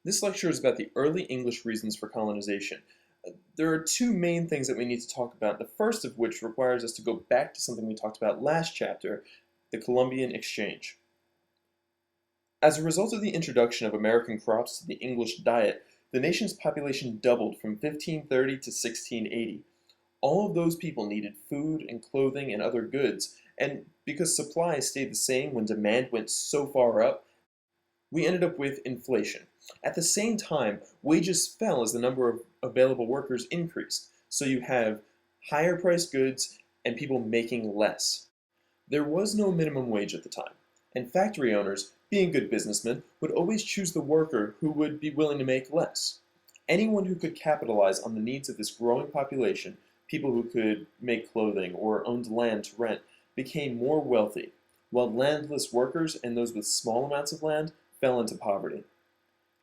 This lecture is about the early English reasons for colonization. There are two main things that we need to talk about, the first of which requires us to go back to something we talked about last chapter, the Columbian Exchange. As a result of the introduction of American crops to the English diet, the nation's population doubled from 1530 to 1680. All of those people needed food and clothing and other goods, and because supply stayed the same when demand went so far up, we ended up with inflation. At the same time, wages fell as the number of available workers increased, so you have higher priced goods and people making less. There was no minimum wage at the time, and factory owners, being good businessmen, would always choose the worker who would be willing to make less. Anyone who could capitalize on the needs of this growing population, people who could make clothing or owned land to rent, became more wealthy, while landless workers and those with small amounts of land fell into poverty.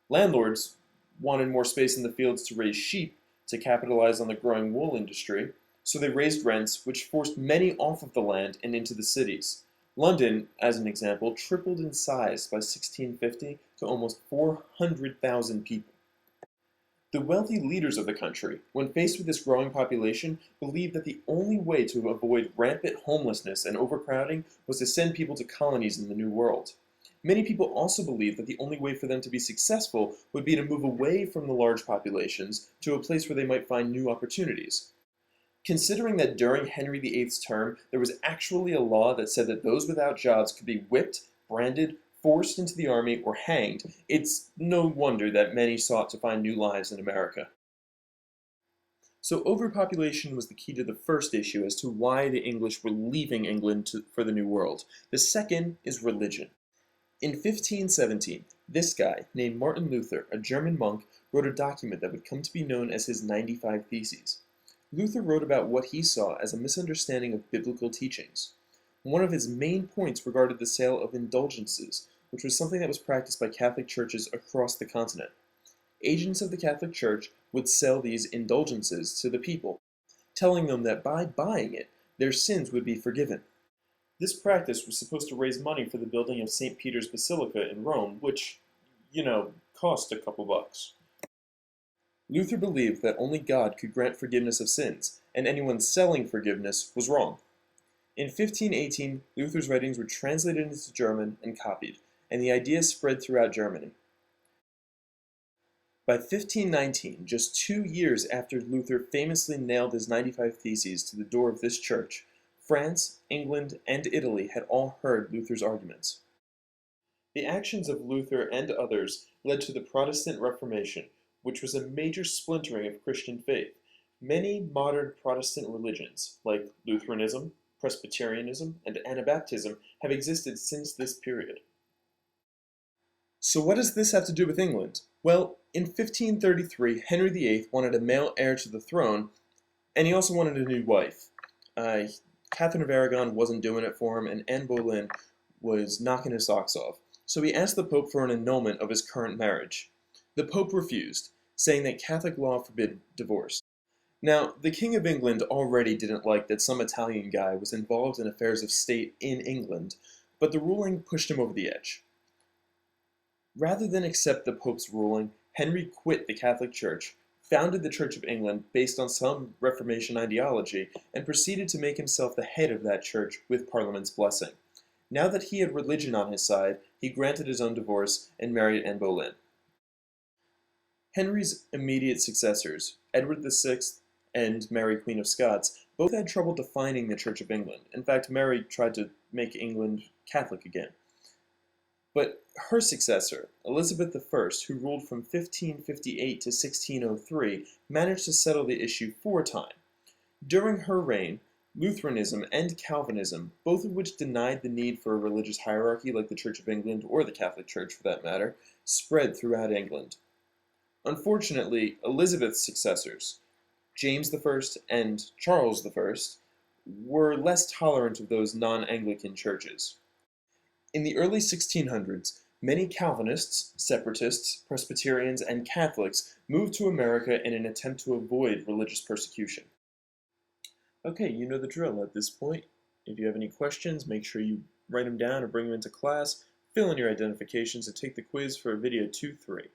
Landlords wanted more space in the fields to raise sheep to capitalize on the growing wool industry, so they raised rents, which forced many off of the land and into the cities. London, as an example, tripled in size by 1650 to almost 400,000 people. The wealthy leaders of the country, when faced with this growing population, believed that the only way to avoid rampant homelessness and overcrowding was to send people to colonies in the New World. Many people also believed that the only way for them to be successful would be to move away from the large populations to a place where they might find new opportunities. Considering that during Henry VIII's term, there was actually a law that said that those without jobs could be whipped, branded, forced into the army, or hanged, it's no wonder that many sought to find new lives in America. So overpopulation was the key to the first issue as to why the English were leaving England for the New World. The second is religion. In 1517, this guy, named Martin Luther, a German monk, wrote a document that would come to be known as his 95 Theses. Luther wrote about what he saw as a misunderstanding of biblical teachings. One of his main points regarded the sale of indulgences, which was something that was practiced by Catholic churches across the continent. Agents of the Catholic Church would sell these indulgences to the people, telling them that by buying it, their sins would be forgiven. This practice was supposed to raise money for the building of St. Peter's Basilica in Rome, which, cost a couple bucks. Luther believed that only God could grant forgiveness of sins, and anyone selling forgiveness was wrong. In 1518, Luther's writings were translated into German and copied, and the idea spread throughout Germany. By 1519, just 2 years after Luther famously nailed his 95 Theses to the door of this church, France, England, and Italy had all heard Luther's arguments. The actions of Luther and others led to the Protestant Reformation, which was a major splintering of Christian faith. Many modern Protestant religions, like Lutheranism, Presbyterianism, and Anabaptism, have existed since this period. So what does this have to do with England? Well, in 1533, Henry VIII wanted a male heir to the throne, and he also wanted a new wife. Catherine of Aragon wasn't doing it for him, and Anne Boleyn was knocking his socks off. So he asked the Pope for an annulment of his current marriage. The Pope refused, saying that Catholic law forbid divorce. Now, the King of England already didn't like that some Italian guy was involved in affairs of state in England, but the ruling pushed him over the edge. Rather than accept the Pope's ruling, Henry quit the Catholic Church, founded the Church of England based on some Reformation ideology, and proceeded to make himself the head of that church with Parliament's blessing. Now that he had religion on his side, he granted his own divorce and married Anne Boleyn. Henry's immediate successors, Edward VI and Mary, Queen of Scots, both had trouble defining the Church of England. In fact, Mary tried to make England Catholic again. But her successor, Elizabeth I, who ruled from 1558 to 1603, managed to settle the issue for a time. During her reign, Lutheranism and Calvinism, both of which denied the need for a religious hierarchy like the Church of England, or the Catholic Church for that matter, spread throughout England. Unfortunately, Elizabeth's successors, James I and Charles I, were less tolerant of those non-Anglican churches. In the early 1600s, many Calvinists, Separatists, Presbyterians, and Catholics moved to America in an attempt to avoid religious persecution. Okay, you know the drill at this point. If you have any questions, make sure you write them down or bring them into class, fill in your identifications, and take the quiz for video 2-3.